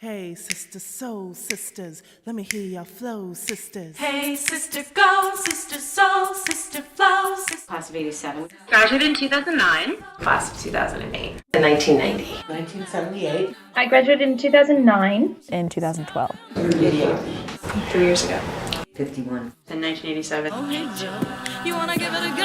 Hey, sister, soul sisters, let me hear your flow, sisters. Hey, sister, go, sister, soul, sister, flow, sister. Class of 87. Graduated in 2009. Class of 2008. In 1990. 1978. I graduated in 2009. In 2012. 3 years ago. 51. In 1987. You wanna give it a go?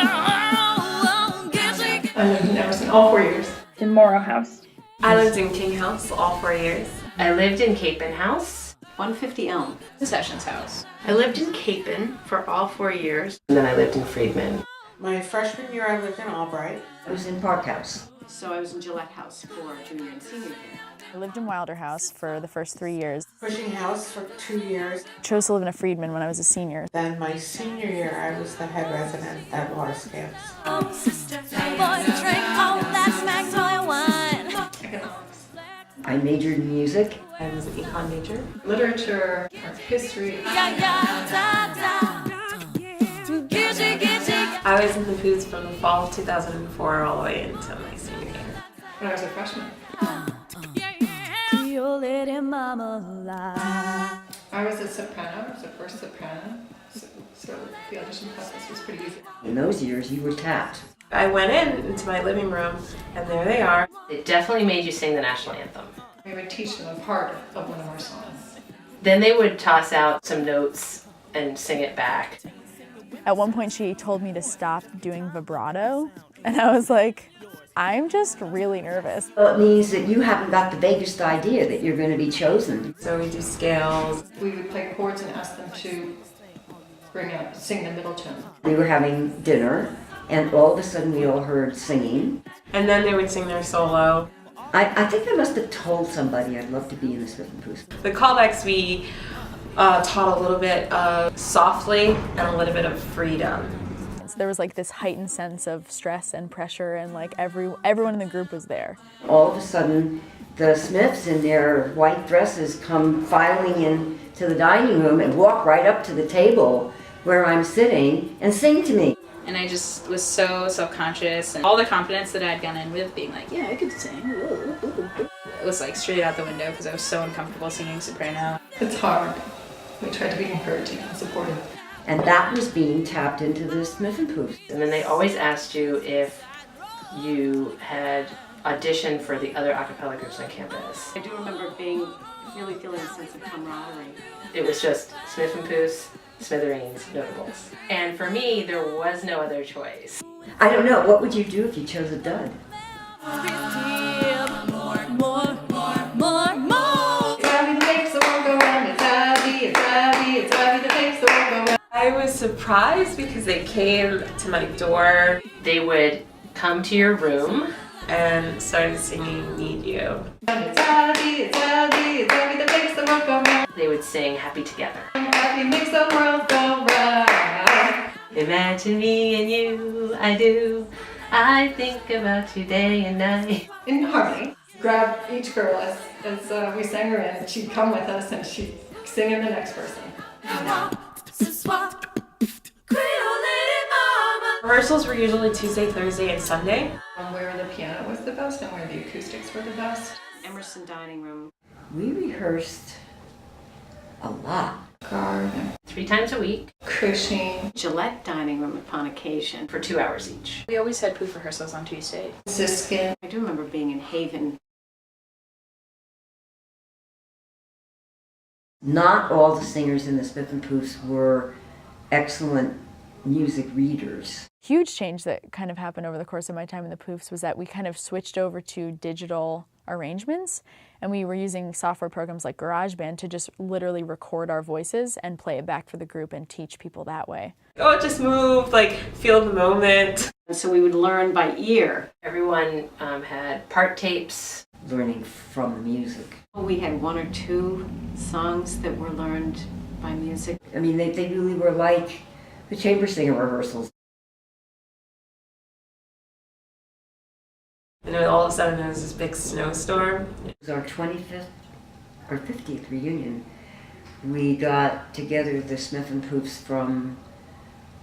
I lived in Emerson all 4 years. In Morrow House. I lived in King House all 4 years. I lived in Capen House. 150 Elm. Sessions House. I lived in Capen for all 4 years. And then I lived in Friedman. My freshman year, I lived in Albright. I was in Park House. So I was in Gillette House for junior and senior year. I lived in Wilder House for the first 3 years. Cushing House for 2 years. Chose to live in a Friedman when I was a senior. Then my senior year, I was the head resident at Waterscamps. Oh, sister, boy, drink all that smack toy wine. Economics. I majored in music. I was an econ major. Literature, art history. Yeah, yeah, da, da. Gidgy. I was in the Foods from the fall of 2004 all the way until my senior year. When I was a freshman. You little mama lie. I was a soprano. I was the first soprano. So the audition process was pretty easy. In those years, you were tapped. I went into my living room, and there they are. It definitely made you sing the national anthem. We would teach them a part of one of our songs. Then they would toss out some notes and sing it back. At one point she told me to stop doing vibrato, and I was like, I'm just really nervous. Well, it means that you haven't got the vaguest idea that you're going to be chosen. So we do scales. We would play chords and ask them to sing the middle tone. We were having dinner, and all of a sudden we all heard singing. And then they would sing their solo. I think I must have told somebody I'd love to be in the Smiffenpoofs. The callbacks we taught a little bit of softly and a little bit of freedom. So there was like this heightened sense of stress and pressure, and like everyone in the group was there. All of a sudden, the Smiths in their white dresses come filing in to the dining room and walk right up to the table where I'm sitting and sing to me. And I just was so self-conscious, and all the confidence that I'd gone in with being like, yeah, I could sing. It was like straight out the window because I was so uncomfortable singing soprano. It's hard. We tried to be encouraging and supportive. And that was being tapped into the Smiffenpoofs. And then they always asked you if you had auditioned for the other a cappella groups on campus. I do remember really feeling a sense of camaraderie. It was just Smiffenpoofs, Smithereens, Notables. And for me, there was no other choice. I don't know, what would you do if you chose a dud? I was surprised because they came to my door. They would come to your room And started singing Need You. They would sing Happy Together. Happy makes the world go round. Imagine me and you, I do. I think about you day and night. In harmony, grab each girl as we sang her in, and she'd come with us and she'd sing in the next person. Rehearsals were usually Tuesday, Thursday, and Sunday. Where the piano was the best and where the acoustics were the best. Emerson dining room. We rehearsed a lot. Garden. 3 times a week. Cushing. Gillette dining room upon occasion. For 2 hours each. We always had poof rehearsals on Tuesday. Ziskin. I do remember being in Haven. Not all the singers in the Smiffenpoofs were excellent music readers. Huge change that kind of happened over the course of my time in the Poofs was that we kind of switched over to digital arrangements, and we were using software programs like GarageBand to just literally record our voices and play it back for the group and teach people that way. Oh, just move, like feel the moment. So we would learn by ear. Everyone had part tapes. Learning from the music. We had 1 or 2 songs that were learned by music. I mean, they really were like the chamber singer rehearsals. And then all of a sudden there was this big snowstorm. It was our 25th or 50th reunion. We got together the Smiffenpoofs from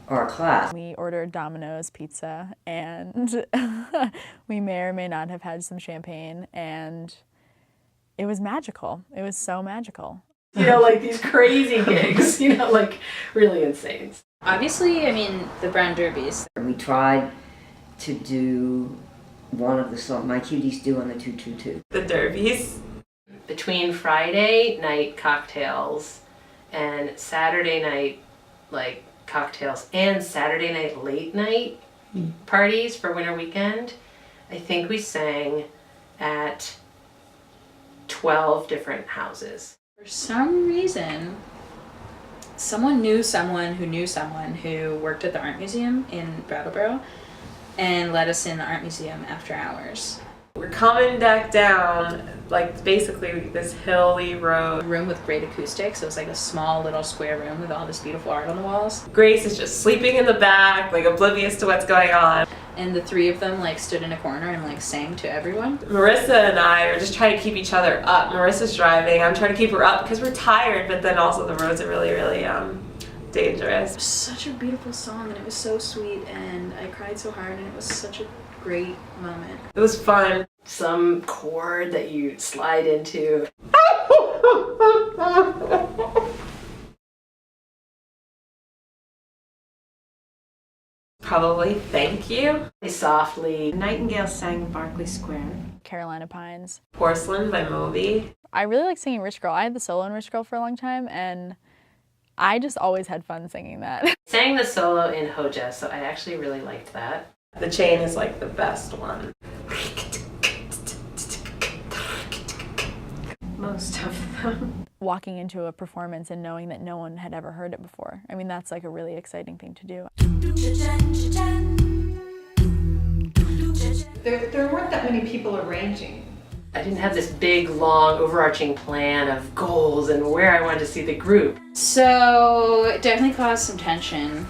our class. We ordered Domino's pizza, and we may or may not have had some champagne, and it was magical. It was so magical. You know, like these crazy gigs, you know, like really insane. Obviously, I mean, the Brown Derbies. We tried to do one of the songs My Cuties Do on the 222. The derbies. Between Friday night cocktails and Saturday night, like, cocktails and Saturday night late night parties for winter weekend, I think we sang at 12 different houses. For some reason, someone knew someone who worked at the art museum in Brattleboro and let us in the art museum after hours. We're coming back down, like basically this hilly road. A room with great acoustics. It was like a small little square room with all this beautiful art on the walls. Grace is just sleeping in the back, like oblivious to what's going on. And the three of them like stood in a corner and like sang to everyone. Marissa and I are just trying to keep each other up. Marissa's driving, I'm trying to keep her up because we're tired, but then also the roads are really, really dangerous. It was such a beautiful song and it was so sweet and I cried so hard and it was such a great moment. It was fun. Some chord that you slide into. Probably Thank You. Softly. Nightingale sang Berkeley Square. Carolina Pines. Porcelain by Moby. I really like singing Rich Girl. I had the solo in Rich Girl for a long time, and I just always had fun singing that. Sang the solo in Hoja, so I actually really liked that. The Chain is like the best one. Most of them. Walking into a performance and knowing that no one had ever heard it before. I mean, that's like a really exciting thing to do. There weren't that many people arranging. I didn't have this big, long, overarching plan of goals and where I wanted to see the group. So it definitely caused some tension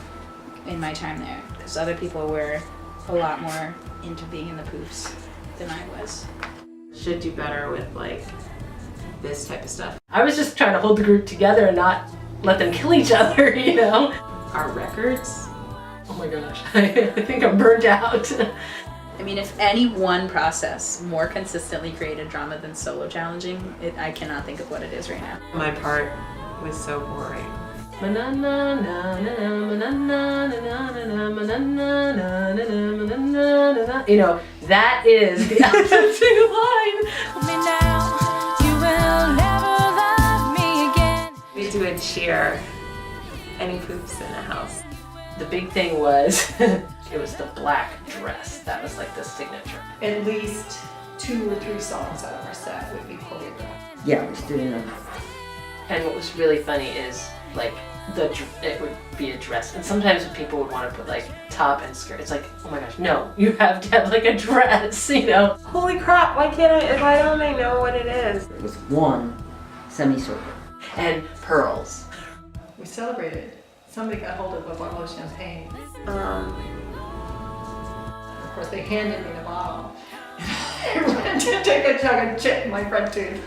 in my time there because other people were a lot more into being in the Poofs than I was. Should do better with like this type of stuff. I was just trying to hold the group together and not let them kill each other, you know? Our records. Oh my gosh, I think I'm burned out. I mean, if any one process more consistently created drama than solo challenging, I cannot think of what it is right now. My part was so boring. You know, that is the outro line. We do a cheer. Any Poofs in the house. The big thing was, it was the black dress. That was like the signature. At least 2 or 3 songs out of our set would be choreographed. Yeah, we stood in a... And what was really funny is, like, it would be a dress. And sometimes people would want to put, like, top and skirt. It's like, oh my gosh, no, you have to have, like, a dress, you know? Holy crap, why don't I know what it is? It was one semicircle. And pearls. We celebrated. Somebody got hold of a bottle of champagne. Of course, they handed me the bottle. I went to take a chug and chip my front tooth.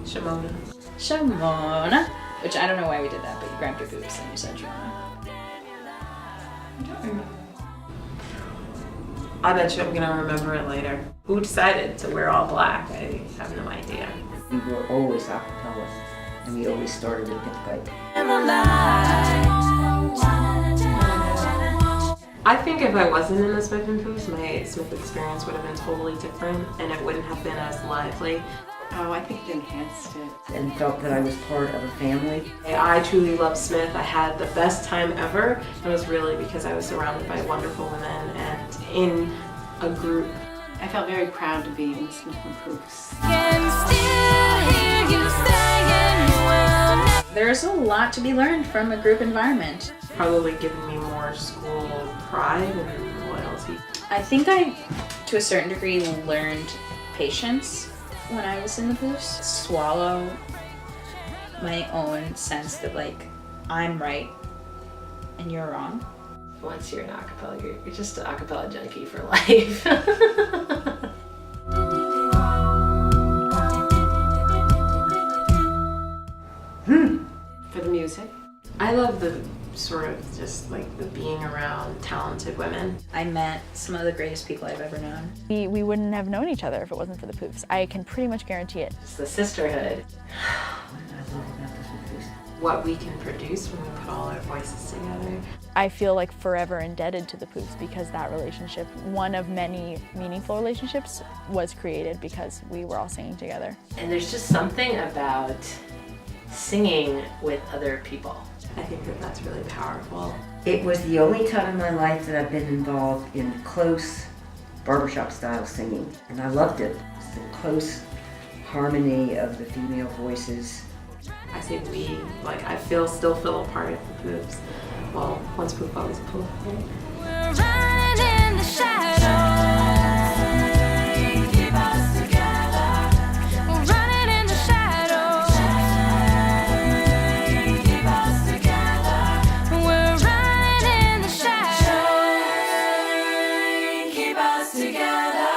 Shamona. Which I don't know why we did that, but you grabbed your boobs and you said Shamona. I don't remember. I bet you I'm gonna remember it later. Who decided to wear all black? I have no idea. We were always a cappella, and we always started with the pipe. I think if I wasn't in the Smiffenpoofs, my Smith experience would have been totally different and it wouldn't have been as lively. Oh, I think it enhanced it. And felt that I was part of a family. I truly love Smith. I had the best time ever. It was really because I was surrounded by wonderful women and in a group. I felt very proud to be in Smiffenpoofs. There's a lot to be learned from a group environment. Probably given me more school pride and loyalty. I think I, to a certain degree, learned patience when I was in the Poofs. Swallow my own sense that, like, I'm right and you're wrong. Once you're an acapella, you're just an acapella junkie for life. For the music. I love the sort of just like the being around talented women. I met some of the greatest people I've ever known. We wouldn't have known each other if it wasn't for the Poofs. I can pretty much guarantee it. It's the sisterhood. What we can produce when we put all our voices together. I feel like forever indebted to the Poofs because that relationship, one of many meaningful relationships, was created because we were all singing together. And there's just something about singing with other people. I think that that's really powerful. It was the only time in my life that I've been involved in close barbershop style singing, and I loved it. It's the close harmony of the female voices. I say we, like I still feel a part of the Poofs. Well, once Poof, always a Poof. Right? We're running in the shadows. Keep us together. We're running in the shadows. Keep us together. We're running in the shadows. Keep us together.